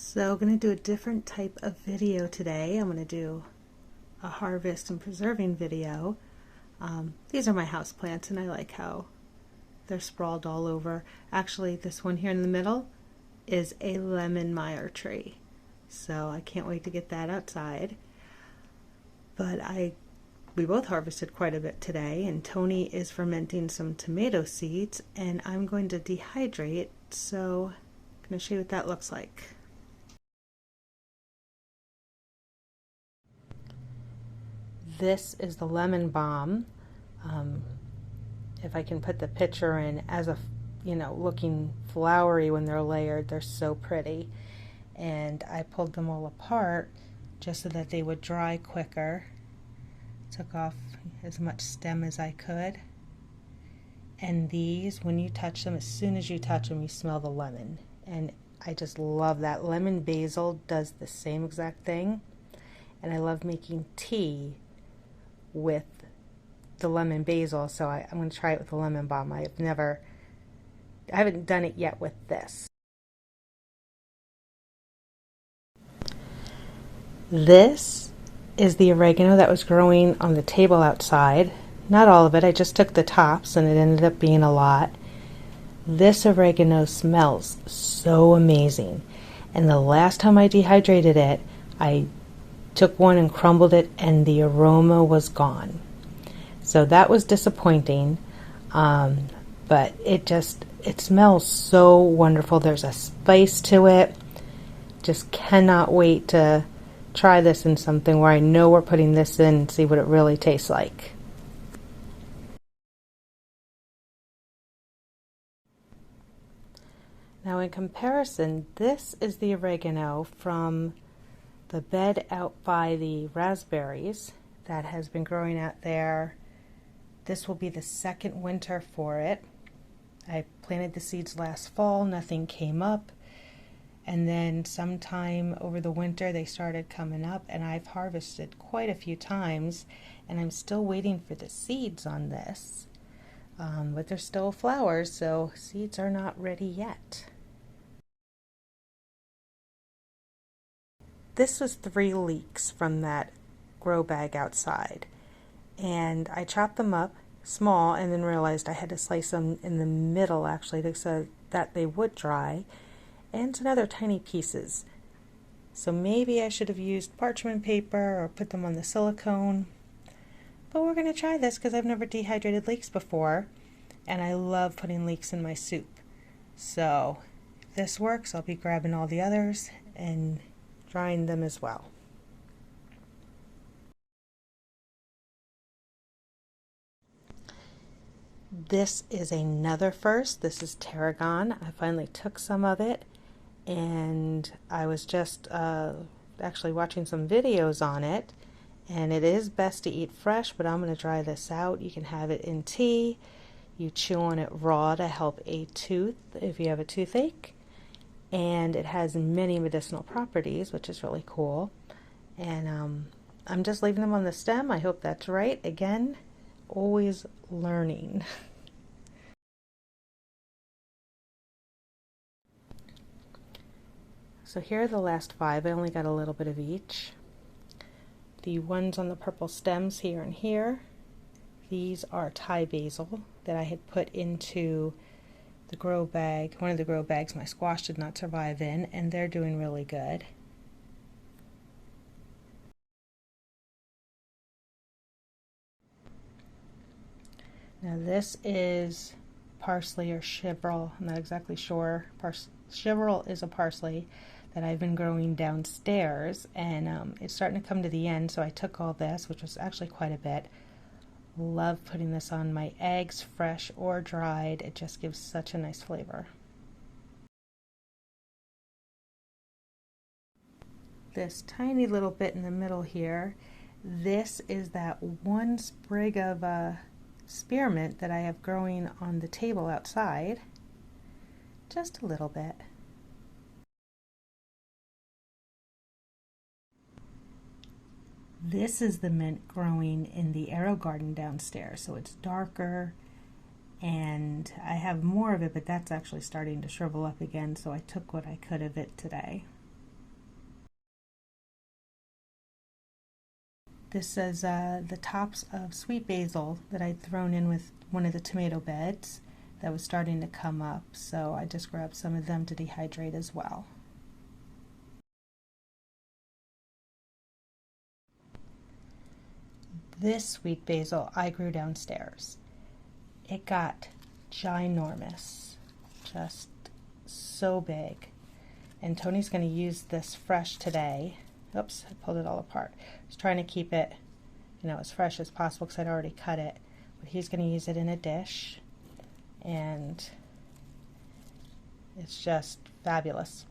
So I'm going to do a different type of video today. I'm going to do a harvest and preserving video. These are my house plants and I like how they're sprawled all over. Actually, this one here in the middle is a lemon mire tree. So I can't wait to get that outside. But we both harvested quite a bit today, and Tony is fermenting some tomato seeds and I'm going to dehydrate. So I'm going to show you what that looks like. This is the lemon balm. If I can put the picture in as a, looking flowery when they're layered, they're so pretty. And I pulled them all apart just so that they would dry quicker. Took off as much stem as I could. And these, when you touch them, as soon as you touch them, you smell the lemon. And I just love that. Lemon basil does the same exact thing. And I love making tea with the lemon basil, so I'm going to try it with the lemon balm. I haven't done it yet with this. This is the oregano that was growing on the table outside. Not all of it, I just took the tops and it ended up being a lot. This oregano smells so amazing. And the last time I dehydrated it, I took one and crumbled it and the aroma was gone. So that was disappointing, but it smells so wonderful. There's a spice to it. Just cannot wait to try this in something where I know we're putting this in and see what it really tastes like. Now in comparison, this is the oregano from the bed out by the raspberries that has been growing out there. This will be the second winter for it. I planted the seeds last fall, nothing came up, and then sometime over the winter they started coming up, and I've harvested quite a few times, and I'm still waiting for the seeds on this. But they're still flowers, so seeds are not ready yet. This was 3 leeks from that grow bag outside, and I chopped them up small and then realized I had to slice them in the middle actually so that they would dry, and some other tiny pieces. So maybe I should have used parchment paper or put them on the silicone, but we're going to try this because I've never dehydrated leeks before and I love putting leeks in my soup. So if this works, I'll be grabbing all the others and drying them as well. This is another first. This is tarragon. I finally took some of it, and I was just actually watching some videos on it, and it is best to eat fresh, but I'm going to dry this out. You can have it in tea. You chew on it raw to help a tooth if you have a toothache. And it has many medicinal properties, which is really cool. And I'm just leaving them on the stem. I hope that's right. Again, always learning. So here are the last 5. I only got a little bit of each. The ones on the purple stems here and here, these are Thai basil that I had put into the grow bag, one of the grow bags my squash did not survive in, and they're doing really good. Now this is parsley or chivrel, I'm not exactly sure. Chivrel is a parsley that I've been growing downstairs, and it's starting to come to the end, so I took all this, which was actually quite a bit. Love putting this on my eggs, fresh or dried. It just gives such a nice flavor. This tiny little bit in the middle here, this is that one sprig of spearmint that I have growing on the table outside. Just a little bit. This is the mint growing in the AeroGarden downstairs, so it's darker, and I have more of it, but that's actually starting to shrivel up again, so I took what I could of it today. This is the tops of sweet basil that I'd thrown in with one of the tomato beds that was starting to come up, so I just grabbed some of them to dehydrate as well. This sweet basil I grew downstairs. It got ginormous, just so big. And Tony's going to use this fresh today. Oops, I pulled it all apart. I was trying to keep it, as fresh as possible because I'd already cut it. But he's going to use it in a dish, and it's just fabulous.